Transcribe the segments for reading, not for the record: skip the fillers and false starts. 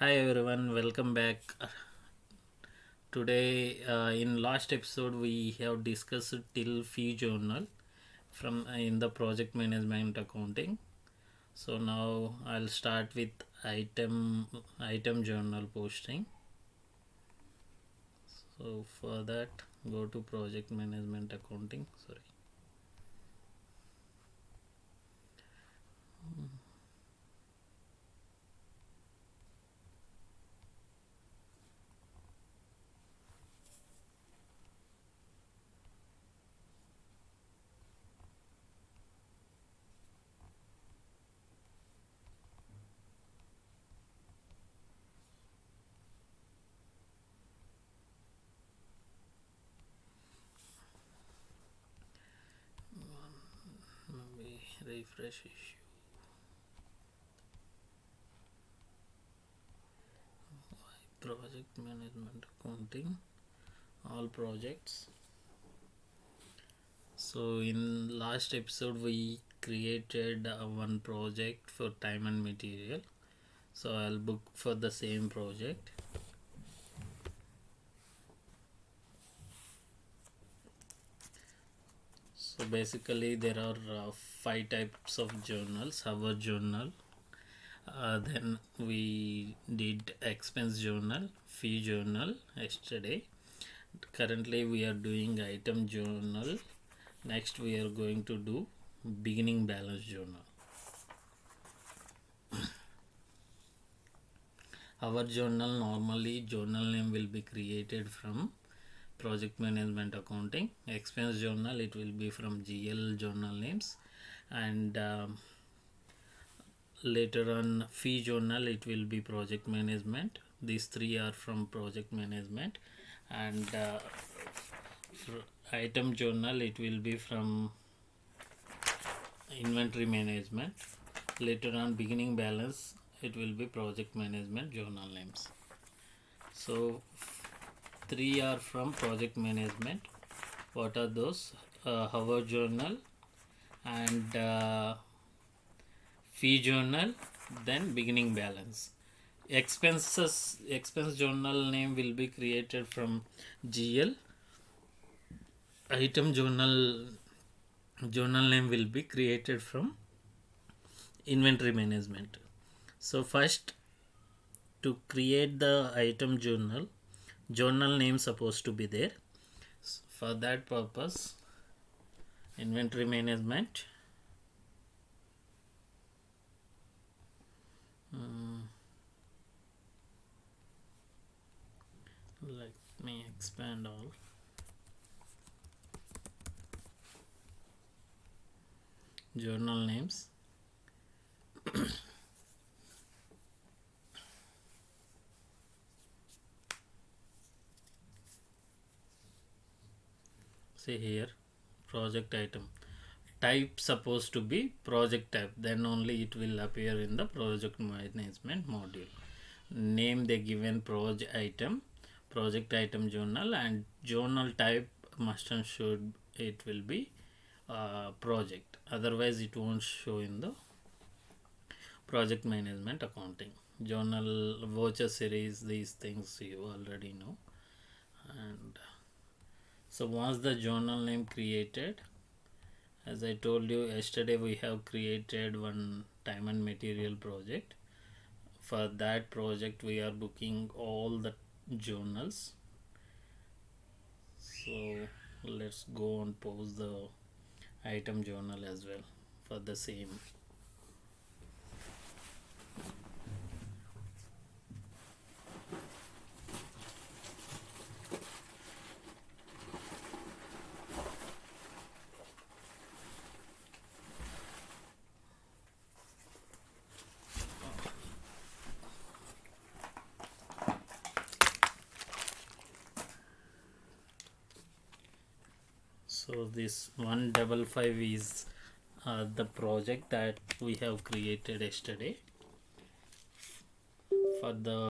Hi everyone, welcome back. Today, in last episode, we have discussed till fee journal from in the project management accounting. So now I'll start with item journal posting. So for that, go to project management accounting. Sorry. Maybe refresh issue. Project management accounting. All projects. So in last episode we created one project for time and material. So I'll book for the same project. So basically there are five types of journals. Our journal, then we did expense journal, fee journal yesterday. Currently we are doing item journal. Next we are going to do beginning balance journal. Our journal, normally journal name will be created from project management accounting. Expense journal, it will be from GL journal names, and later on fee journal, it will be project management. These three are from project management, and item journal, it will be from inventory management. Later on beginning balance, it will be project management journal names. So three are from project management. What are those? Our journal and fee journal, then beginning balance. Expense journal name will be created from GL. Item journal name will be created from inventory management. So first, to create the item journal name supposed to be there. For that purpose, inventory management, let me expand all. Journal names, see here, project item type supposed to be project type, then only it will appear in the project management module. Name the given project item journal, and journal type must and should it will be project, otherwise it won't show in the project management accounting. Journal voucher series, these things you already know. And so once the journal name created, as I told you yesterday, we have created one time and material project. For that project we are booking all the journals. So let's go and post the item journal as well for the same. So this 155 is the project that we have created yesterday for the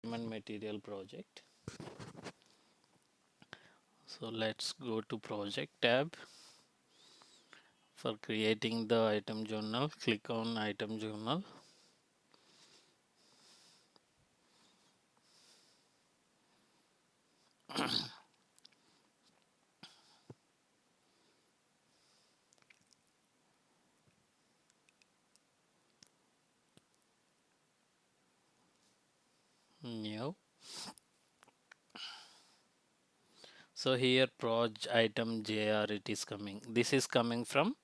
human material project. So let's go to project tab. For creating the item journal, click on item journal. New. So here proj item jr it is coming. This is coming from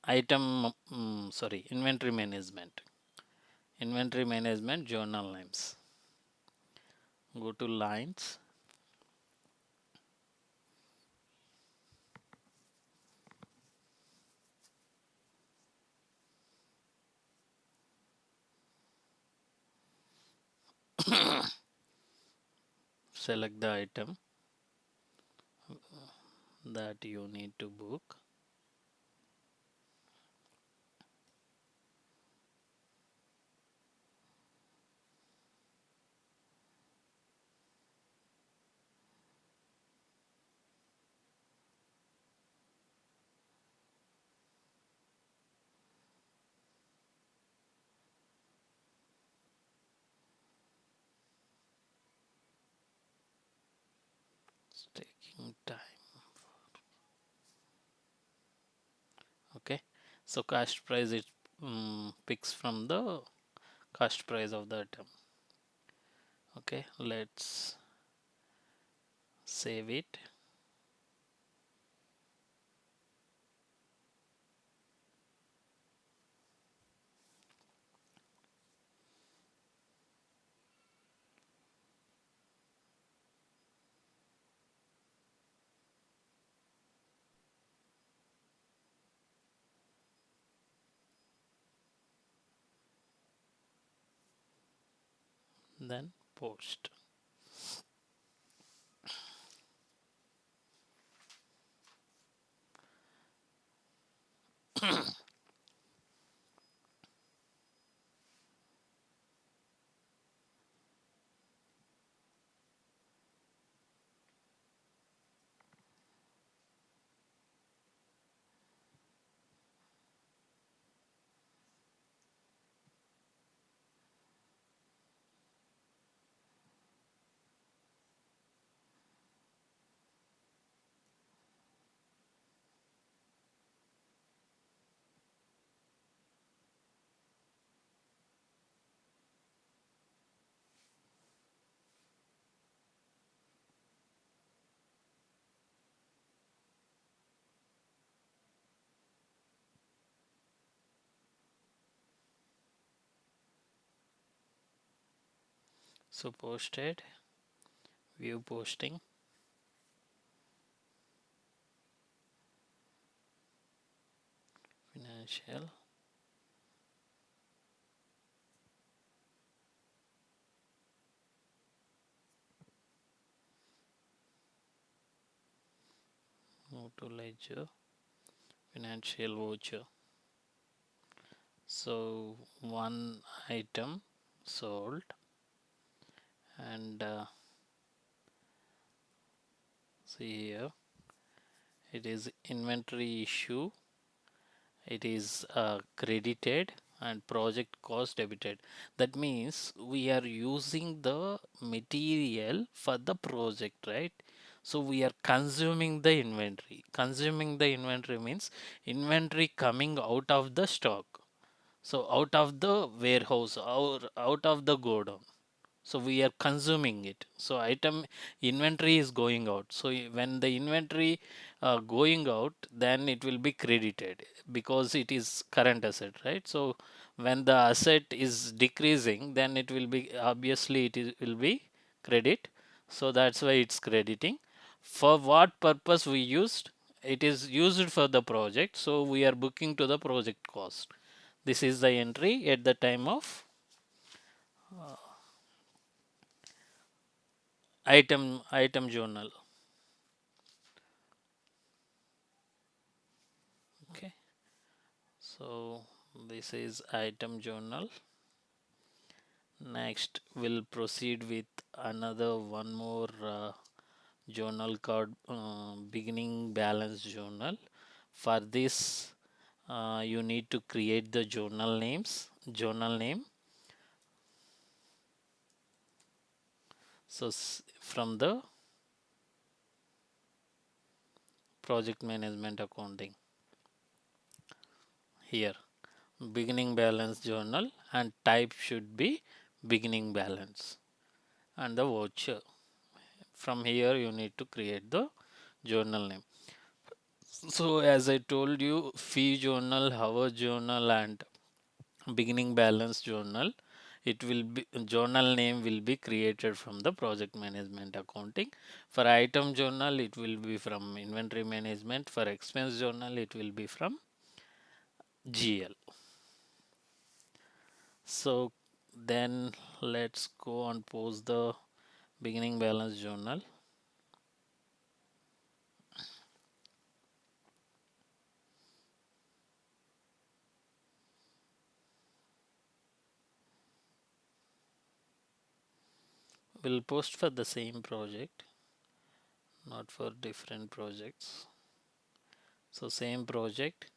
item sorry, inventory management. Inventory management journal names. Go to lines. Select the item that you need to book. It's taking time. Okay, so cost price it picks from the cost price of the item. Okay, let's save it. Then post. So posted, view posting, financial, move to ledger, financial voucher. So one item sold and see here it is inventory issue, it is credited and project cost debited. That means we are using the material for the project, right? So we are consuming the inventory. Consuming the inventory means inventory coming out of the stock, so out of the warehouse or out of the godown, so we are consuming it. So item inventory is going out, so when the inventory going out, then it will be credited because it is current asset, right? So when the asset is decreasing, then it will be obviously will be credit, so that's why it's crediting. For what purpose we used, it is used for the project, so we are booking to the project cost. This is the entry at the time of item journal. Okay, so this is item journal. Next we'll proceed with another one more journal called beginning balance journal. For this you need to create the journal name. So from the project management accounting, here beginning balance journal, and type should be beginning balance, and the voucher. From here you need to create the journal name. So as I told you, fee journal, hour journal, and beginning balance journal, it will be journal name will be created from the project management accounting. For item journal, it will be from inventory management. For expense journal, it will be from GL. So then let's go and post the beginning balance journal. We'll post for the same project, not for different projects. So same project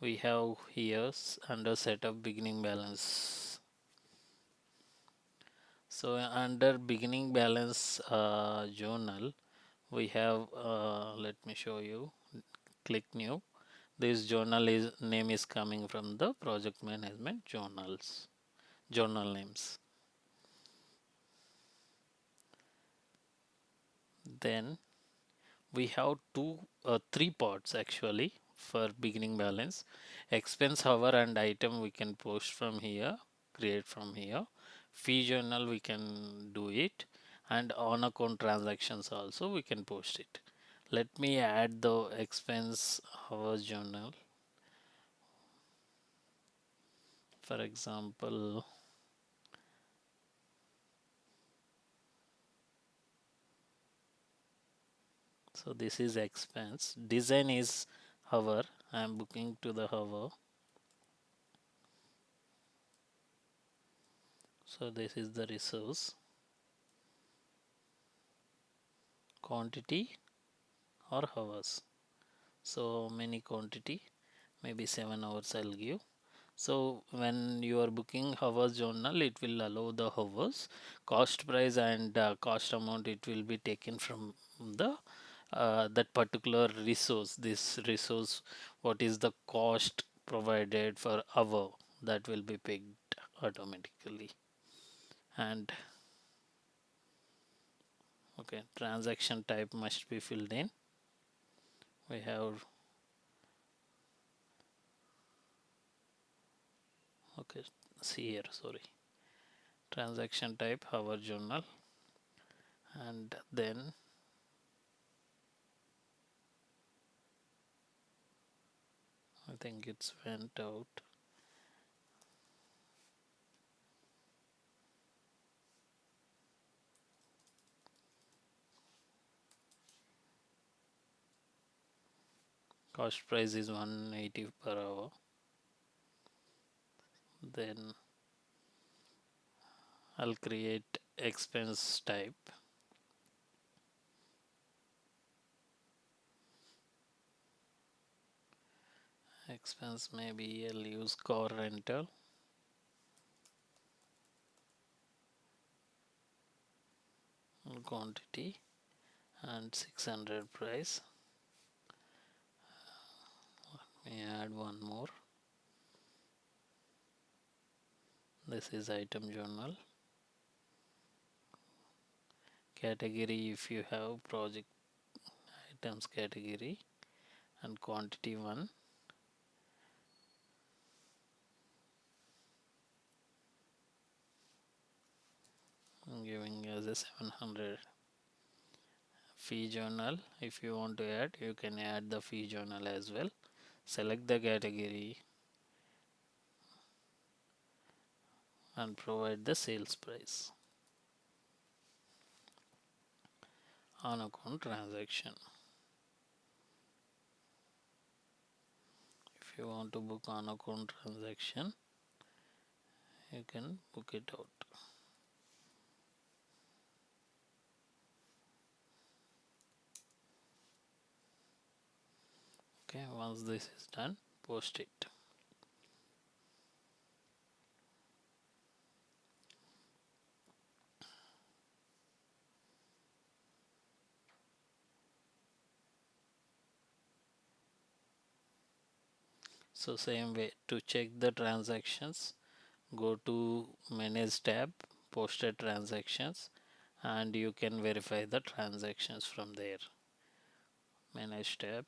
we have here under setup beginning balance. So under beginning balance journal, we have let me show you. Click new. This journal is name is coming from the project management journal names. Then we have three parts actually for beginning balance. Expense, hour, and item we can post from here, create from here. Fee journal we can do it, and on account transactions also we can post it. Let me add the expense hour journal. For example, so this is expense. Design is hour. I am booking to the hour. So this is the resource. Quantity or hours. So many quantity, maybe 7 hours I'll give. So when you are booking hours journal, it will allow the hours, cost price, and cost amount. It will be taken from the that particular resource. This resource, what is the cost provided for hour, that will be picked automatically. And okay, transaction type must be filled in. We have okay, see here, sorry, transaction type hour journal, and then I think it's went out. Cost price is 180 per hour. Then I'll create expense type. Expense, maybe I'll use car rental. Quantity and 600 price. Let me add one more. This is item journal. Category, if you have project items category, and quantity 1. I'm giving as a 700. Fee journal, if you want to add, you can add the fee journal as well. Select the category and provide the sales price. On account transaction. If you want to book on account transaction, you can book it out. Okay, once this is done, post it. So same way to check the transactions, go to manage tab, posted transactions, and you can verify the transactions from there. Manage tab,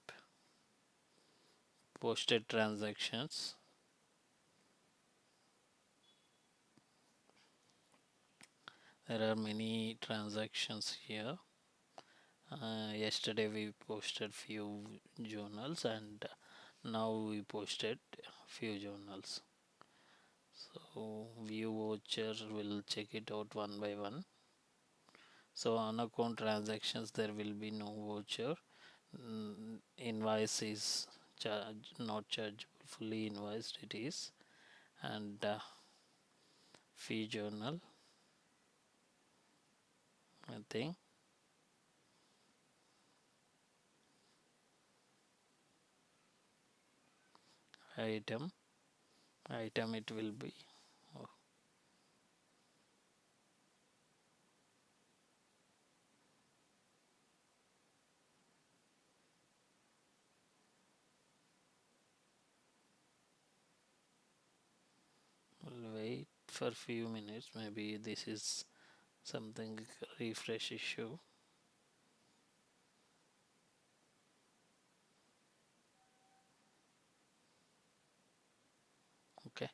posted transactions. There are many transactions here. Yesterday we posted few journals, and now we posted few journals. So view voucher, will check it out one by one. So on account transactions there will be no voucher. Invoice is not chargeable, fully invoiced it is. And fee journal, I think. Item it will be. Oh, we'll wait for few minutes, maybe this is something refresh issue. Okay,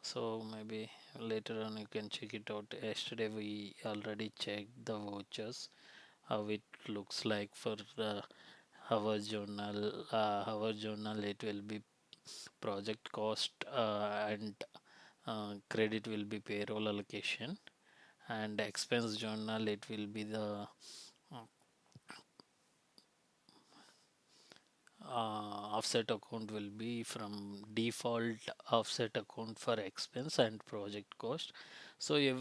so maybe later on you can check it out. Yesterday we already checked the vouchers, how it looks like for our journal. Our journal, it will be project cost, and credit will be payroll allocation, and expense journal it will be the offset account will be from default offset account for expense and project cost. So if,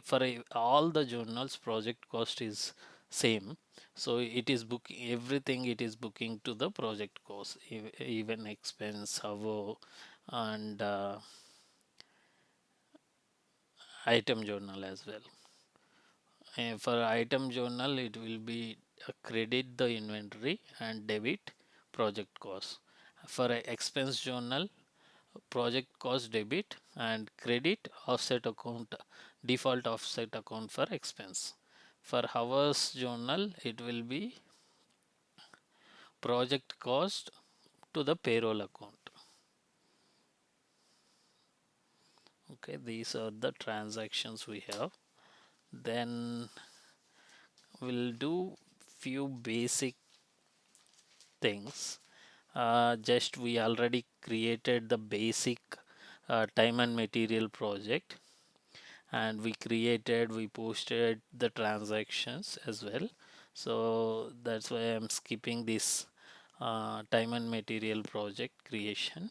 for all the journals project cost is same, so it is booking everything, it is booking to the project cost, even expense, hover, and item journal as well. For item journal, it will be credit the inventory and debit project cost. For a expense journal, project cost debit and credit offset account, default offset account for expense. For hours journal, it will be project cost to the payroll account. Okay, these are the transactions we have. Then we'll do few basic things. Just we already created the basic time and material project, and we posted the transactions as well. So that's why I'm skipping this time and material project creation.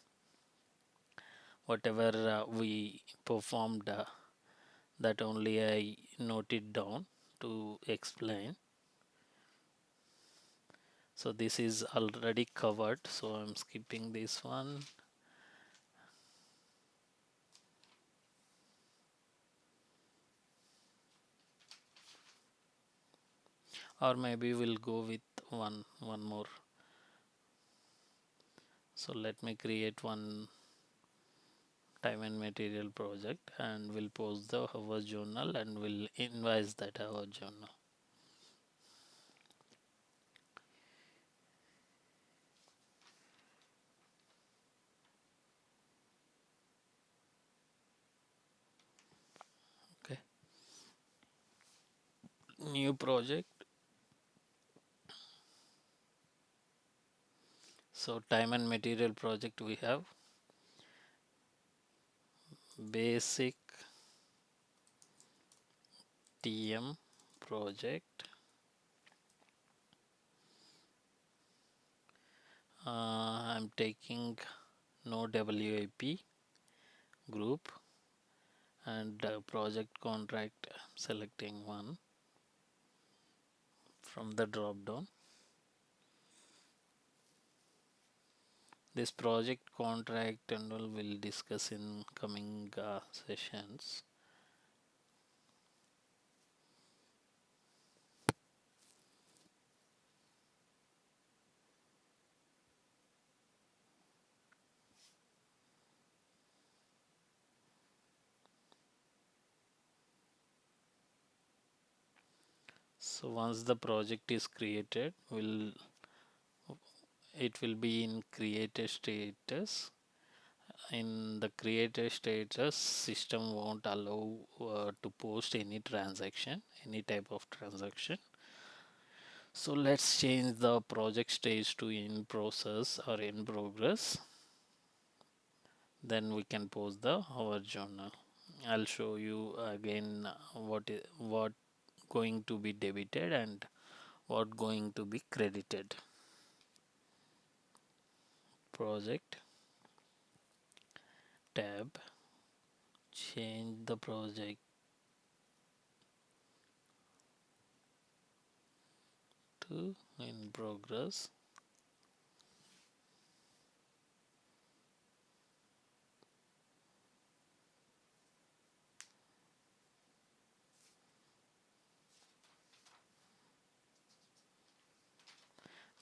Whatever we performed, that only I noted down to explain. So this is already covered, so I'm skipping this one. Or maybe we'll go with one more. So let me create one time and material project, and we'll post the our journal and we'll invoice that our journal. Okay, new project. So time and material project, we have basic TM project. I'm taking no WIP group, and project contract, selecting one from the drop down. This project contract and all will discuss in coming sessions. So once the project is created, it will be in created status. In the created status, system won't allow to post any transaction, any type of transaction. So let's change the project stage to in process or in progress. Then we can post the our journal. I'll show you again what going to be debited and what going to be credited. Project tab, change the project to in progress.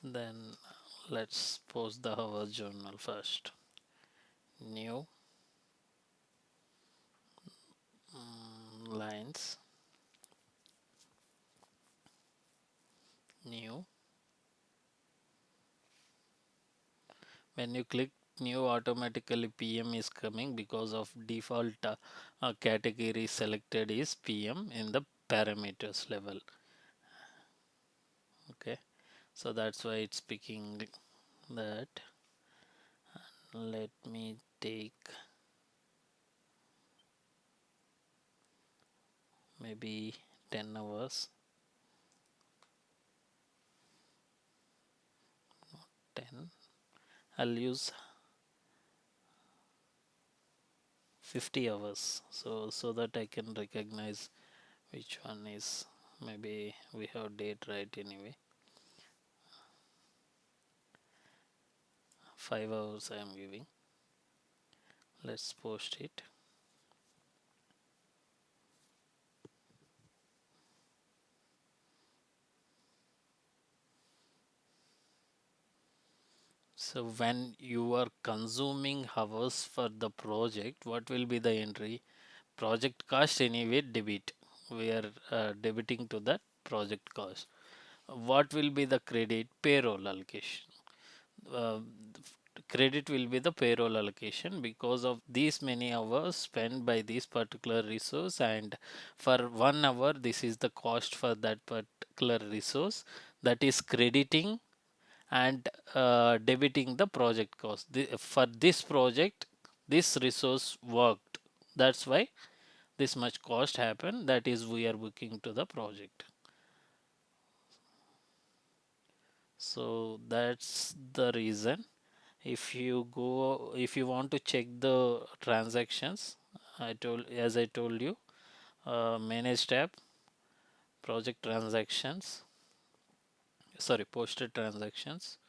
Then let's post the our journal first. New lines, new. When you click new, automatically PM is coming because of default category selected is PM in the parameters level. Okay, so that's why it's picking that. Let me take maybe 10 hours. 10, I'll use 50 hours, so that I can recognize which one is. Maybe we have date right anyway. 5 hours I am giving. Let's post it. So when you are consuming hours for the project, what will be the entry? Project cost anyway debit. We are debiting to that project cost. What will be the credit? Payroll allocation. Uh, Credit will be the payroll allocation because of these many hours spent by this particular resource, and for 1 hour this is the cost for that particular resource, that is crediting and debiting the project cost. For this project this resource worked, that's why this much cost happened, that is we are booking to the project. So that's the reason. If you want to check the transactions, I told you, manage tab, project transactions, sorry, posted transactions,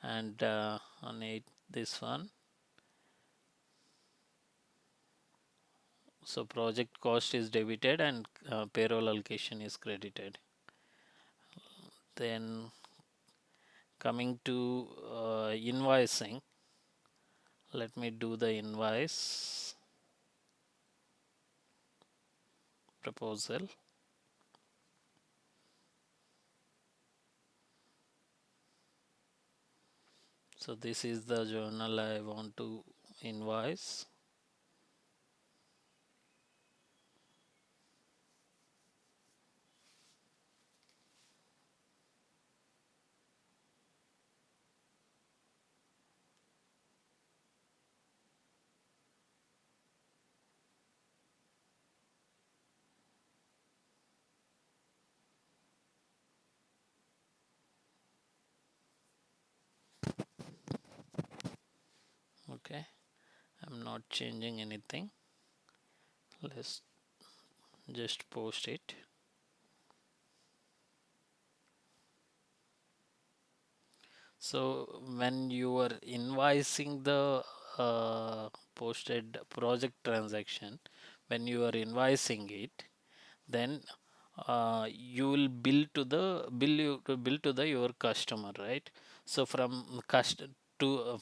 and on it this one. So project cost is debited and payroll allocation is credited. Then coming to invoicing, let me do the invoice proposal. So this is the journal I want to invoice. Okay, I'm not changing anything. Let's just post it. So when you are invoicing the posted project transaction, when you are invoicing it, then you will bill to the your customer, right? So from to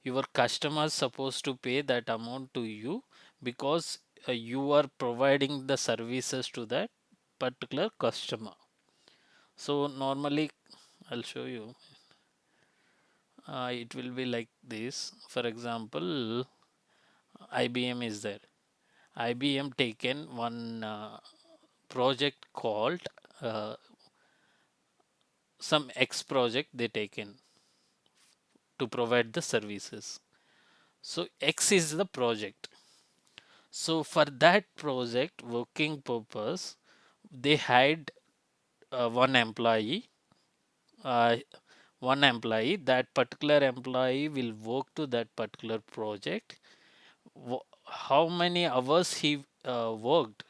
your customer is supposed to pay that amount to you because you are providing the services to that particular customer. So normally I'll show you. It will be like this. For example, IBM is there. IBM taken one project called uh, some X project they taken to provide the services. So X is the project. So for that project working purpose, they had one employee. Uh, one employee. That particular employee will work to that particular project. How many hours he worked,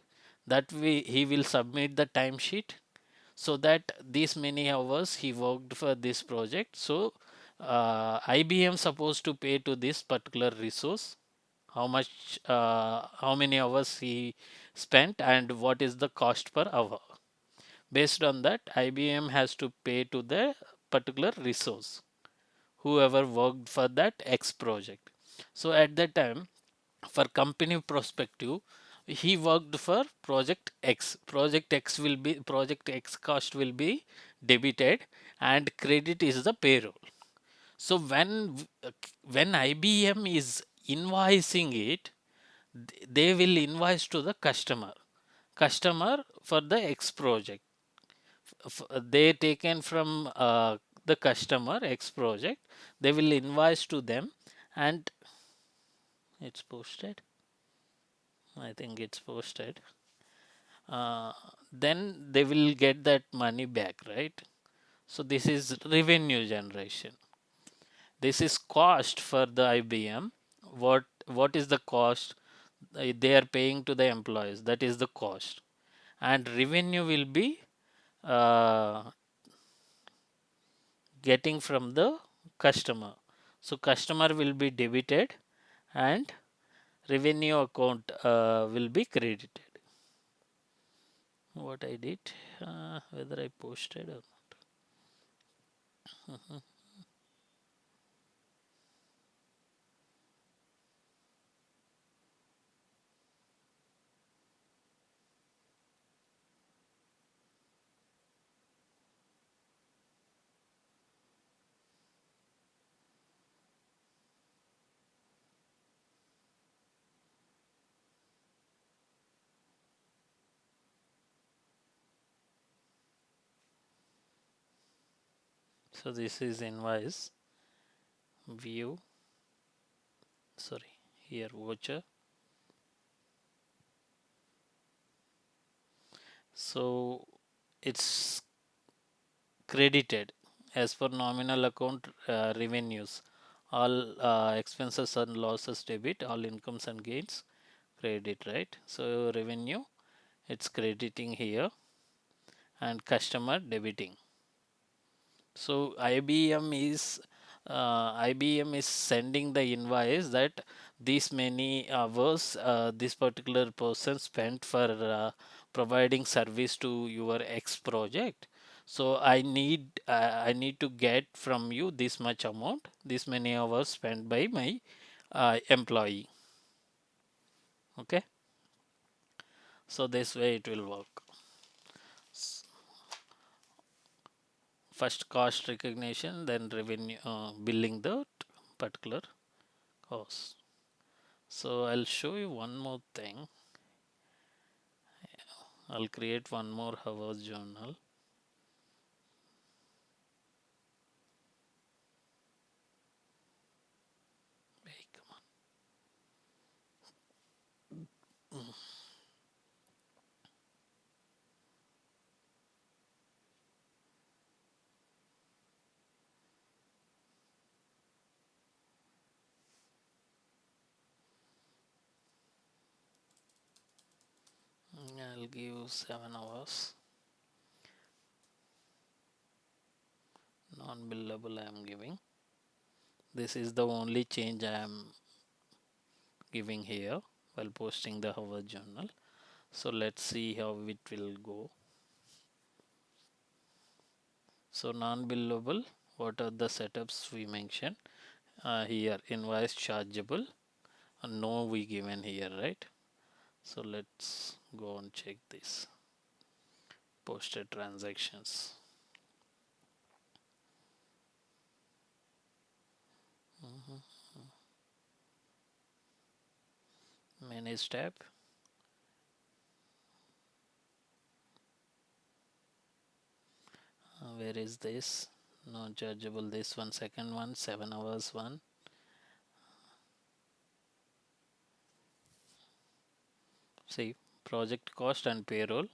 that he will submit the timesheet, so that these many hours he worked for this project. So IBM supposed to pay to this particular resource how much, how many hours he spent and what is the cost per hour. Based on that, IBM has to pay to the particular resource, whoever worked for that X project. So at that time, for company perspective, he worked for project X. Project X cost will be debited and credit is the payroll. So when IBM is invoicing it, they will invoice to the customer for the X project. They taken from the customer X project, they will invoice to them, and it's posted. I think it's posted. uh, then they will get that money back, right? So this is revenue generation. This is cost for the IBM. What is the cost they are paying to the employees? That is the cost, and revenue will be getting from the customer. So customer will be debited and revenue account will be credited. What I did, whether I posted or not. So this is invoice view, sorry, here voucher. So it's credited as per nominal account revenues. All expenses and losses debit, all incomes and gains credit, right? So revenue, it's crediting here and customer debiting. So IBM is sending the invoice that these many hours this particular person spent for providing service to your X project. So I need to get from you this much amount, this many hours spent by my employee. Okay, so this way it will work. First cost recognition, then revenue billing the particular cost. So I'll show you one more thing. I'll create one more hours journal. Hey, come on. I'll give 7 hours. Non-billable I am giving. This is the only change I am giving here while posting the hour journal. So let's see how it will go. So non-billable, what are the setups we mentioned here? Invoice chargeable, no we given here, right? So let's go and check this posted transactions. Manage tab. Where is this? Non chargeable. This one, second one, 7 hours one. See, project cost and payroll.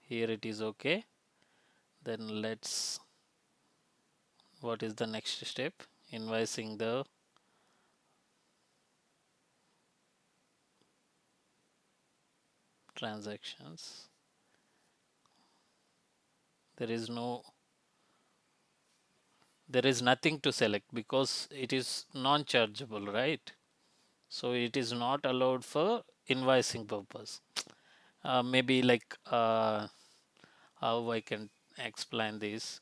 Here it is okay. Then let's, what is the next step? Invoicing the transactions. There is no, there is nothing to select because it is non-chargeable, right? So it is not allowed for invoicing purpose. Maybe like how I can explain this.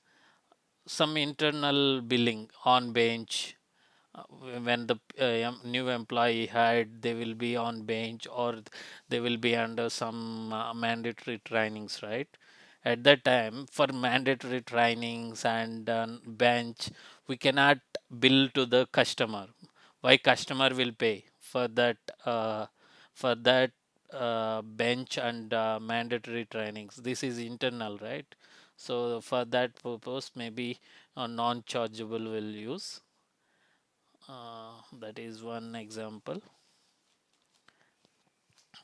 Some internal billing on bench, when the new employee hired, they will be on bench or they will be under some mandatory trainings, right? At that time, for mandatory trainings and bench, we cannot bill to the customer. Why customer will pay uh, for that bench and mandatory trainings? This is internal, right? So for that purpose, maybe a non-chargeable will use. That is one example.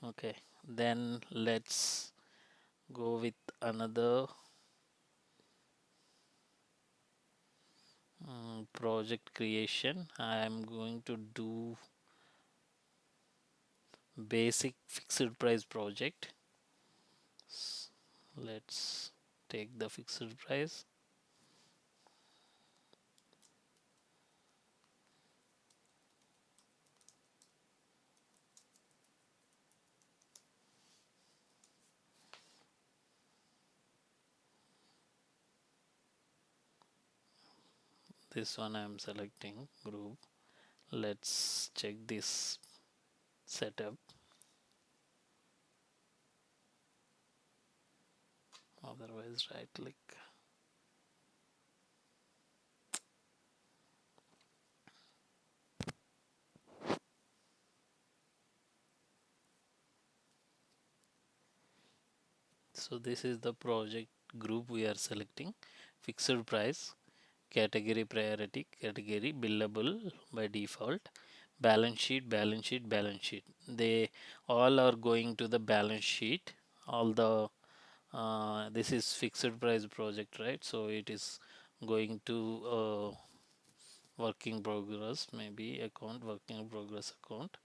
Okay, then let's go with another project creation. I am going to do basic fixed price project. Let's take the fixed price. This one I am selecting group. Let's check this setup. Otherwise, right click. So this is the project group we are selecting. Fixed price, category priority, category billable by default, balance sheet, balance sheet, balance sheet. They all are going to the balance sheet. All the this is fixed price project, right? So it is going to working progress, maybe account, working progress account.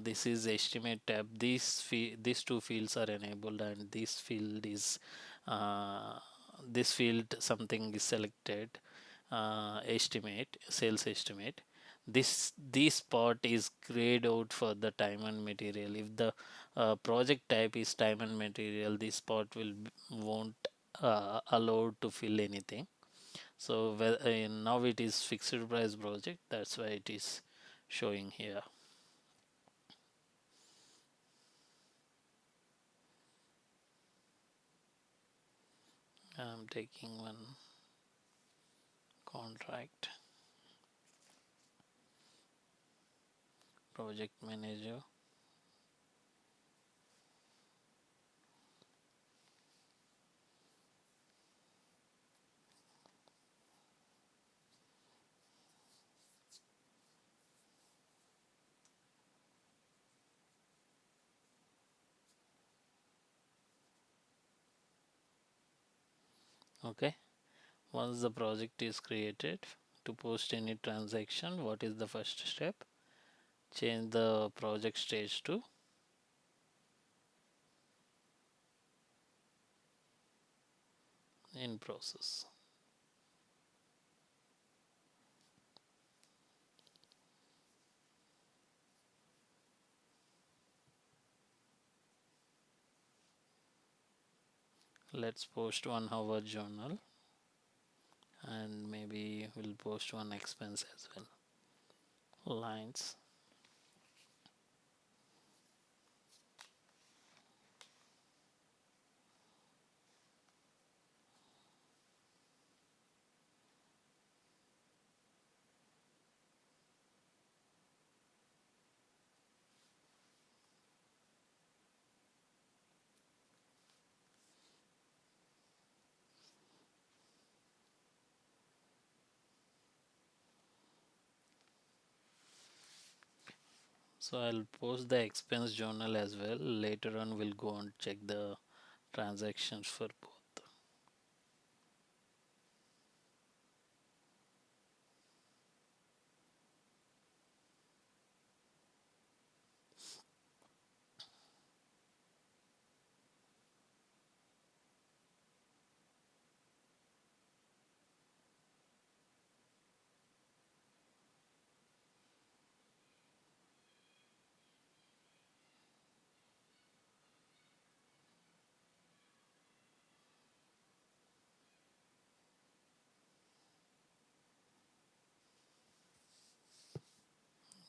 This is estimate tab. These two fields are enabled, and this field is uh, this field something is selected. Estimate, sales estimate. This part is grayed out for the time and material. If the project type is time and material, this part won't allowed to fill anything. So now it is fixed price project. That's why it is showing here. I'm taking one contract, project manager. Okay, once the project is created, to post any transaction, what is the first step? Change the project stage to in process. Let's post 1 hour journal, and maybe we'll post one expense as well. Lines. So I'll post the expense journal as well. Later on, we'll go and check the transactions for both.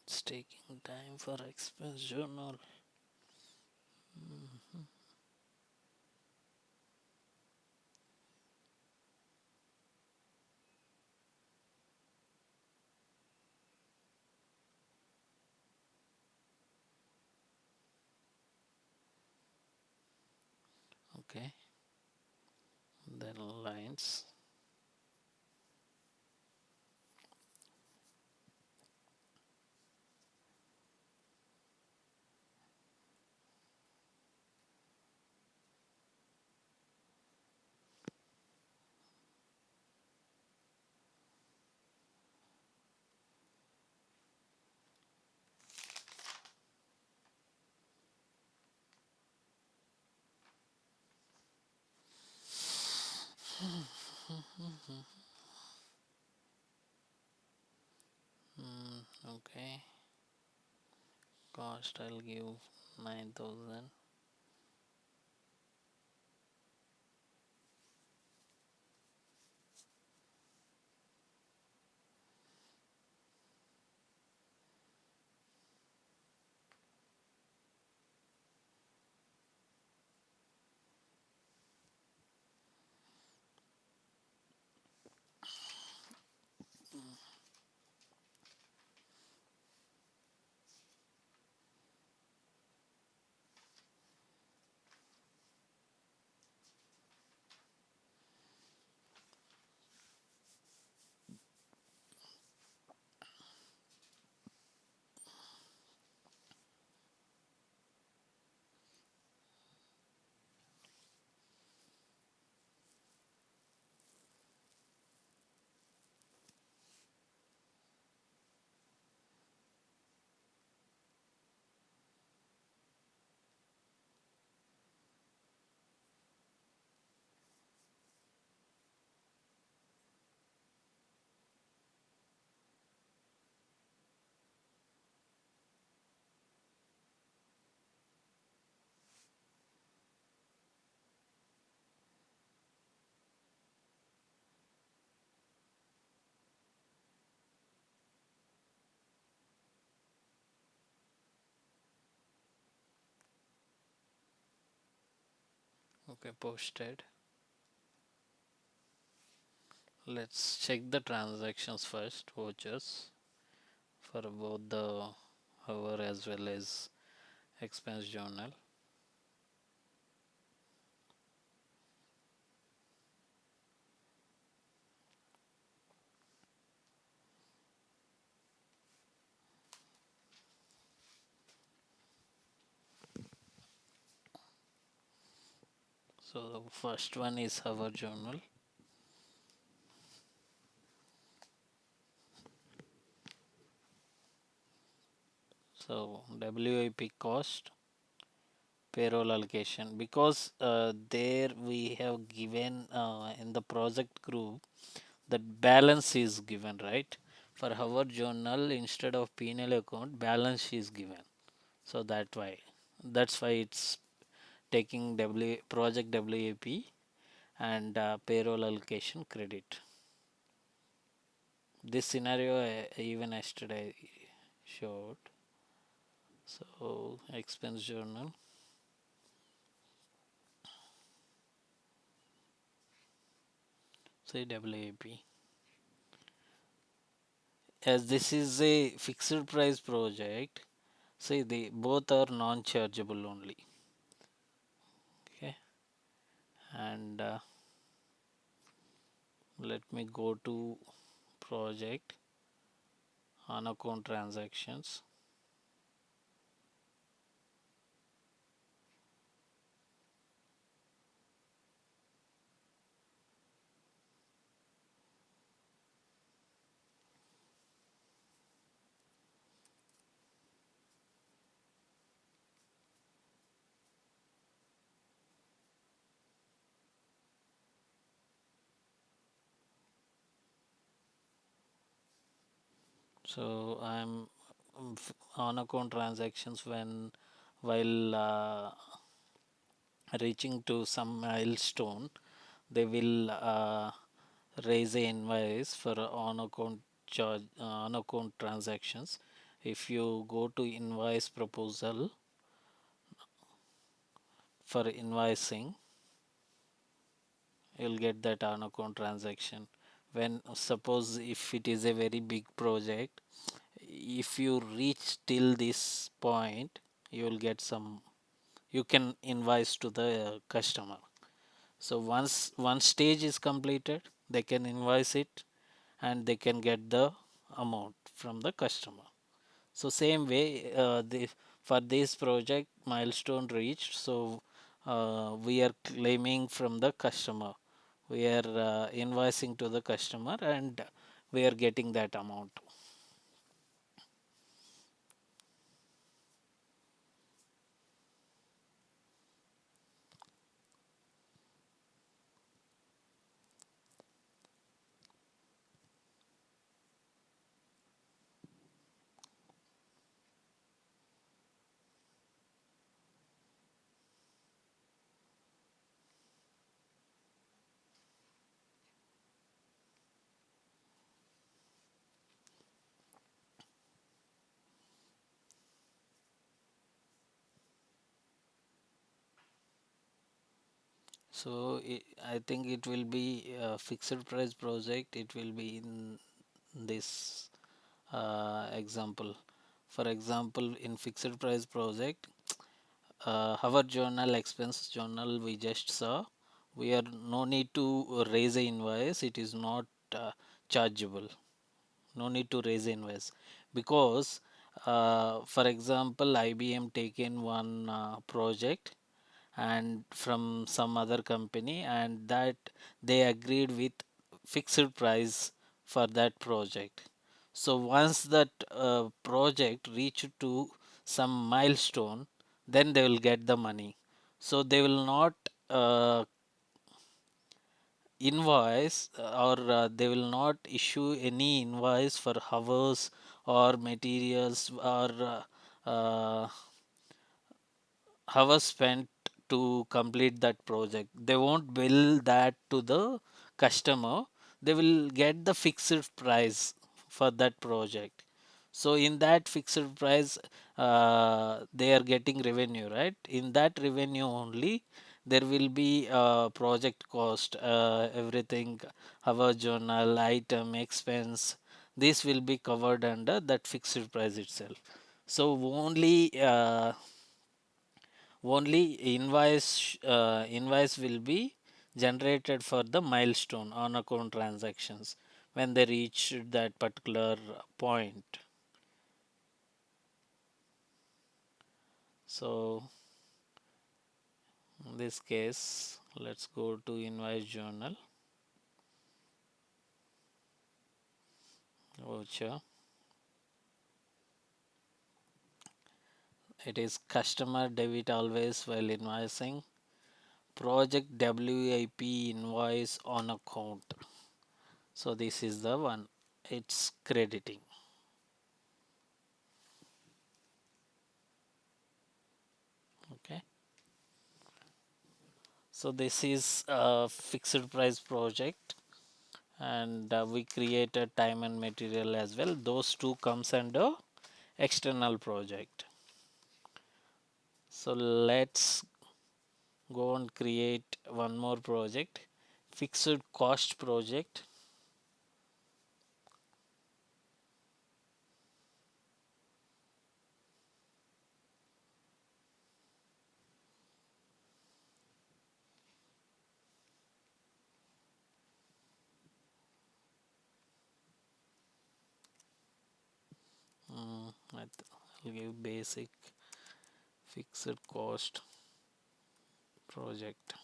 It's taking time for expense journal. Okay, then lines. Okay, cost I'll give 9,000. Okay, posted. Let's check the transactions first, vouchers for both the hour as well as expense journal. So the first one is hour journal. So WIP cost, payroll allocation, because there we have given in the project group that balance is given, right? For our journal, instead of P&L account, balance is given. So that's why it's taking project WAP and payroll allocation credit. This scenario even yesterday showed. So expense journal. Say WAP. As this is a fixed price project, see they both are non-chargeable only. Okay, and let me go to project on account transactions. So I'm on account transactions when while reaching to some milestone, they will raise a invoice for on account charge on account transactions. If you go to invoice proposal for invoicing, you'll get that on account transaction. When suppose if it is a very big project, if you reach till this point, you will get some, you can invoice to the customer. So once one stage is completed, they can invoice it and they can get the amount from the customer. So same way, for this project milestone reached, so we are claiming from the customer. We are invoicing to the customer and we are getting that amount. So I think it will be a fixed price project. It will be in this example. For example, in fixed price project, our journal expense journal we just saw, we are no need to raise a invoice. It is not chargeable. No need to raise invoice because, for example, IBM taken one project and from some other company and that they agreed with fixed price for that project. So once that project reach to some milestone, then they will get the money. So they will not invoice or they will not issue any invoice for hours or materials or hours spent to complete that project. They won't bill that to the customer. They will get the fixed price for that project. So in that fixed price, they are getting revenue, right? In that revenue only, there will be project cost, everything, our journal, item, expense. This will be covered under that fixed price itself. So only invoice will be generated for the milestone on account transactions when they reach that particular point. So in this case, let's go to invoice journal voucher. It is customer debit always while invoicing, project WIP invoice on account. So this is the one, it's crediting. Okay, so this is a fixed price project and we created time and material as well. Those two comes under external project. So let's go and create one more project, fixed cost project. I'll give basic fixed cost project.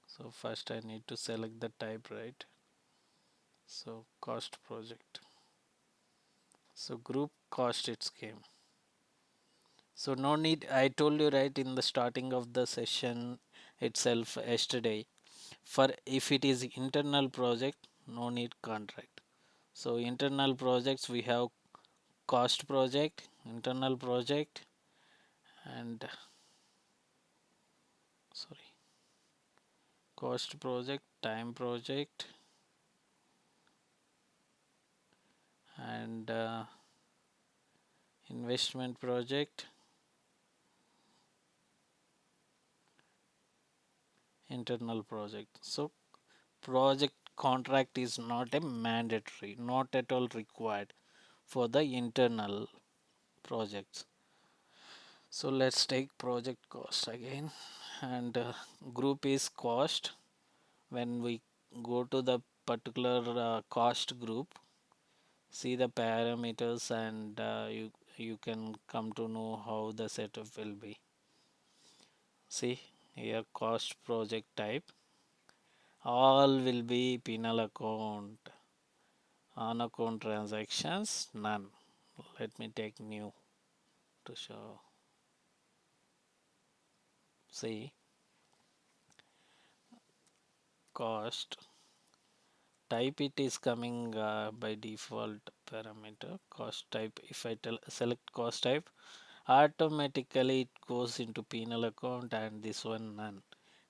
So first I need to select the type, right? So cost project. So group cost it's came. So no need, I told you right in the starting of the session itself yesterday, For if it is internal project, no need contract. So internal projects we have cost project, internal project, and sorry, cost project, time project, and investment project, internal project. So project contract is not a mandatory, not at all required for the internal projects. So let's take project cost again, and group is cost. When we go to the particular cost group, see the parameters, and you can come to know how the setup will be. See here, cost project type, all will be penal account, on account transactions none. Let me take new to show. See cost type, it is coming by default parameter cost type. If I select cost type, automatically it goes into penal account, and this one none.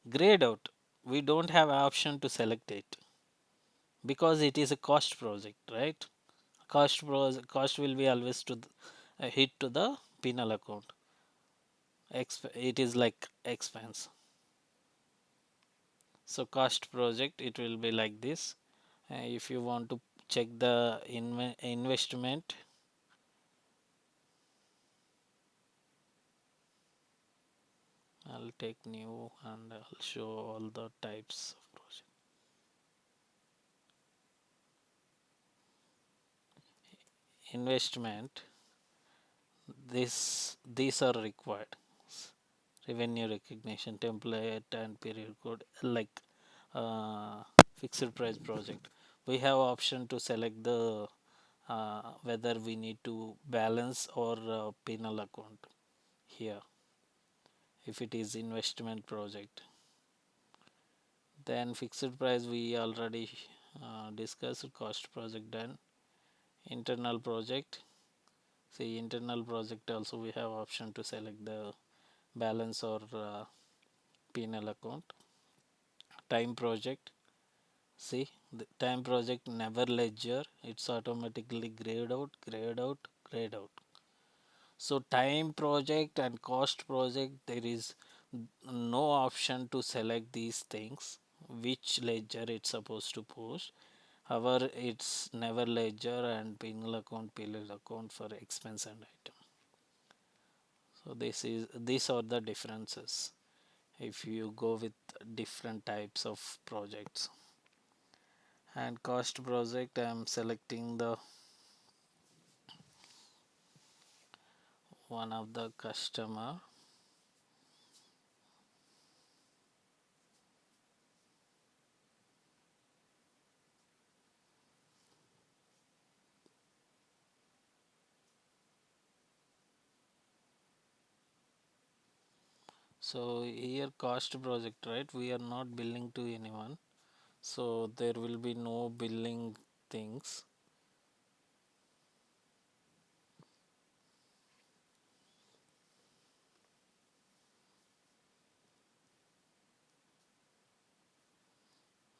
Grayed out, we don't have option to select it because it is a cost project, right? Cost will be always to hit to the penal account. It is like expense. So cost project, it will be like this. If you want to check the investment, I'll take new and I'll show all the types of project. Investment, these are required: revenue recognition, template, and period code, like uh, fixed price project. We have option to select the whether we need to balance or penal account here if it is investment project. Then fixed price we already discussed. Cost project done. Internal project, see internal project also we have option to select the balance or penal account. Time project, see the time project never ledger, it's automatically grayed out, grayed out, grayed out. So time project and cost project, there is no option to select these things which ledger it's supposed to post. However, it's never ledger and penal account, penal account for expense and item. So these are the differences if you go with different types of projects. And cost project, I am selecting the one of the customer. So here cost project, right? We are not billing to anyone, so there will be no billing things.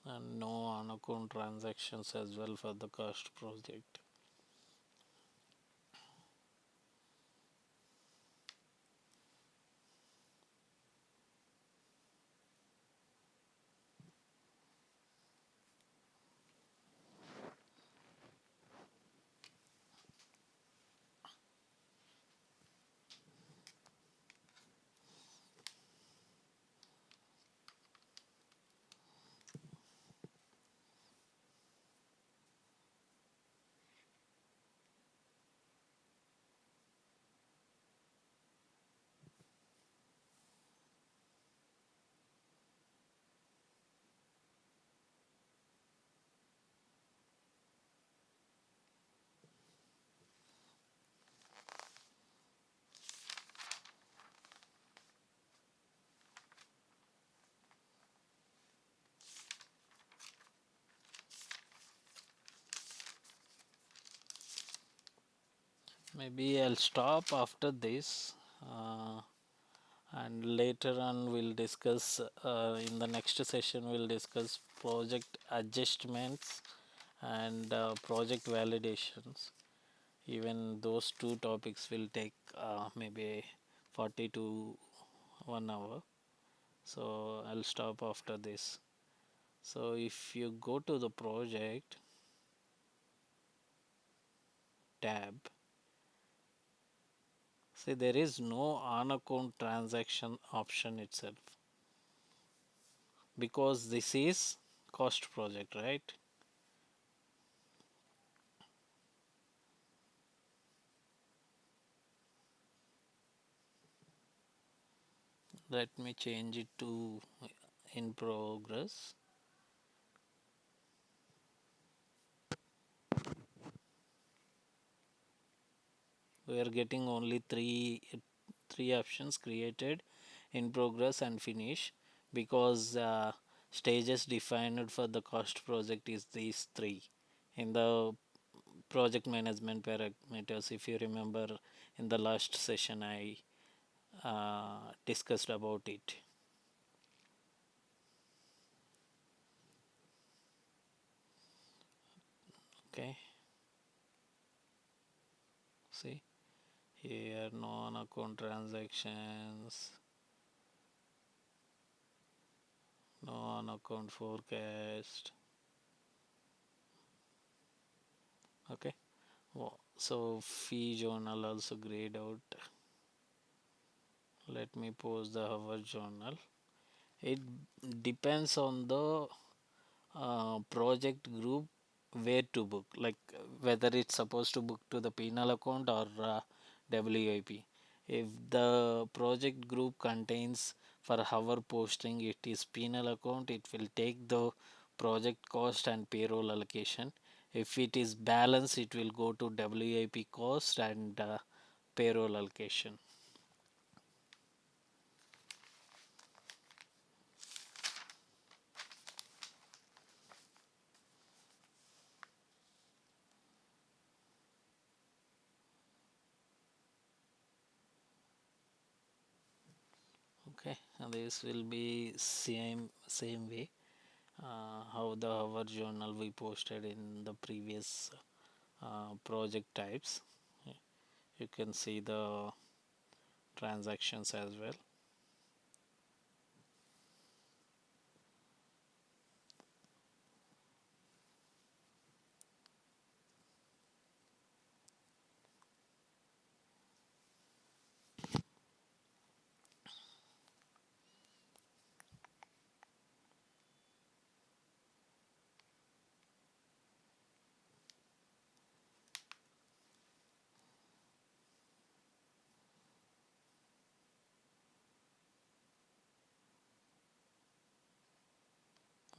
And no on account transactions as well for the cost project. Maybe I'll stop after this, uh, and later on we'll discuss, in the next session we'll discuss project adjustments and project validations. Even those two topics will take maybe 40 to 1 hour. So I'll stop after this. So if you go to the project tab, see there is no on account transaction option itself, because this is cost project, right? Let me change it to in progress. We are getting only three options: created, in progress, and finish, because stages defined for the cost project is these three in the project management parameters. If you remember, in the last session I discussed about it. Okay, see here, non account transactions, non account forecast. Okay, so fee journal also grayed out. Let me post the hour journal. It depends on the project group where to book, like whether it's supposed to book to the penal account or WIP. If the project group contains for hour posting it is penal account, it will take the project cost and payroll allocation. If it is balance, it will go to WIP cost and payroll allocation. Okay, and this will be same way how the our journal we posted in the previous project types. You can see the transactions as well.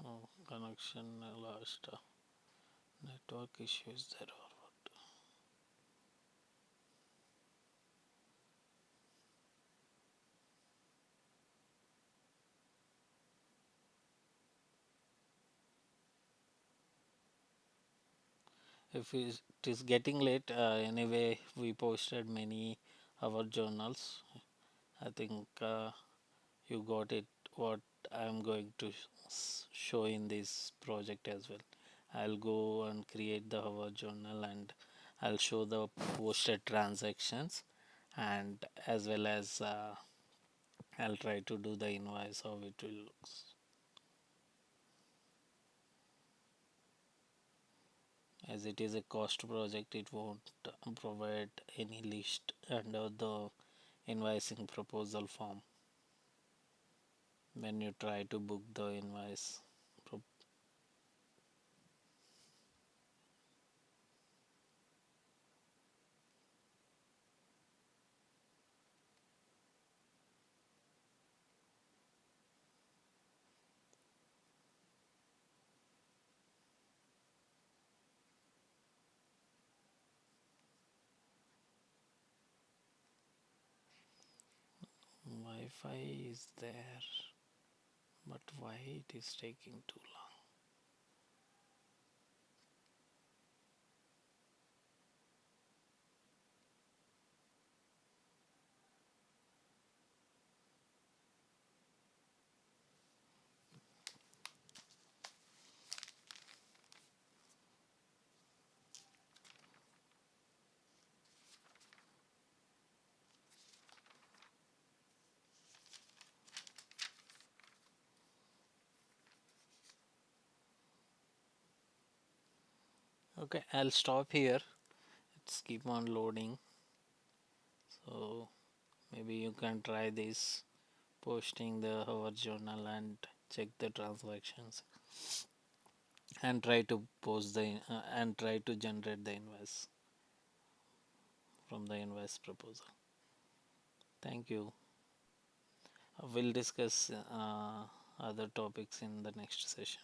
Oh, connection lost, network issues there or what? If it is getting late, anyway we posted many our journals. I think you got it what I'm going to show in this project as well. I'll go and create the our journal, and I'll show the posted transactions, and as well as I'll try to do the invoice how it will looks. As it is a cost project, it won't provide any list under the invoicing proposal form when you try to book the invoice. Wi-Fi is there, but why it is taking too long? Okay, I'll stop here. Let's keep on loading. So maybe you can try this, posting the hour journal and check the transactions, and try to post the and try to generate the invoice from the invoice proposal. Thank you. We'll discuss other topics in the next session.